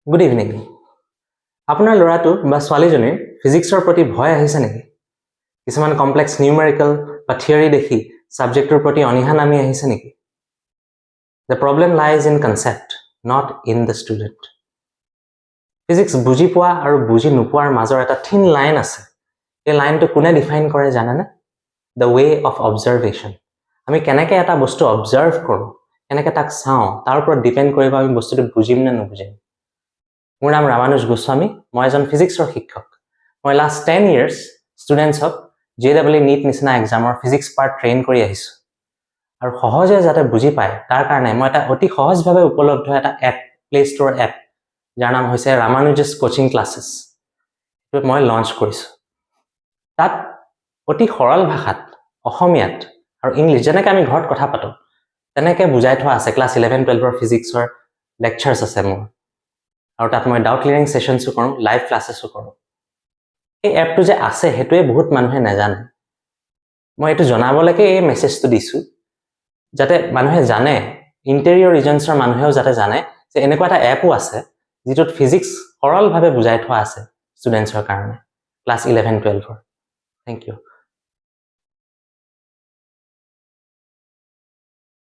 Good evening. আপোনাৰ ল'ৰাটোৰ বা ছোৱালীজনীৰ ফিজিক্সৰ প্ৰতি ভয় আহিছে নেকি? কিছুমান কমপ্লেক্স নিউমেৰিকেল বা থিয়ৰী দেখি ছাবজেক্টৰ প্ৰতি অনীহা নামি আহিছে নেকি? The problem lies in concept, not in the student. Physics বুজি পোৱা আৰু বুজি নোপোৱাৰ মাজৰ এটা থিন লাইন আছে। এই লাইনটো কোনে ডিফাইন কৰে জানেনে? The way of observation. আমি কেনেকৈ এটা বস্তু অবজাৰ্ভ কৰোঁ, কেনেকৈ তাক চাওঁ, তাৰ ওপৰত ডিপেণ্ড কৰিব আমি বস্তুটো বুজিম নে নুবুজিম। মোৰ নাম ৰামানুজ গোস্বামী, মই এজন ফিজিক্সৰ শিক্ষক। মই লাষ্ট 10 years ষ্টুডেণ্টছক JEE NEET নিচিনা এক্সামৰ ফিজিক্স পাৰ্ট ট্ৰেইন কৰি আহিছোঁ। আৰু সহজে যাতে বুজি পায় তাৰ কাৰণে মই এটা অতি সহজভাৱে উপলব্ধ এটা এপ, প্লে ষ্ট'ৰ এপ, যাৰ নাম হৈছে ৰামানুজছ কোচিং ক্লাছেছ। সেইটো মই লঞ্চ কৰিছোঁ। তাত অতি সৰল ভাষাত, অসমীয়াত আৰু ইংলিছ, যেনেকৈ আমি ঘৰত কথা পাতোঁ তেনেকৈ বুজাই থোৱা আছে। ক্লাছ 11-12 ফিজিক্সৰ লেকচাৰ্ছ আছে মোৰ, আৰু তাত মই ডাউট ক্লিয়াৰিং ছেশ্যনছো কৰোঁ, লাইভ ক্লাছেছো কৰোঁ। এই এপটো যে আছে সেইটোৱে বহুত মানুহে নাজানে। মই এইটো জনাবলৈকে এই মেছেজটো দিছোঁ, যাতে মানুহে জানে, ইণ্টেৰিয়ৰ ৰিজনছৰ মানুহেও যাতে জানে যে এনেকুৱা এটা এপো আছে যিটোত ফিজিক্স সৰলভাৱে বুজাই থোৱা আছে ষ্টুডেণ্টছৰ কাৰণে, ক্লাছ 11-12। Thank U.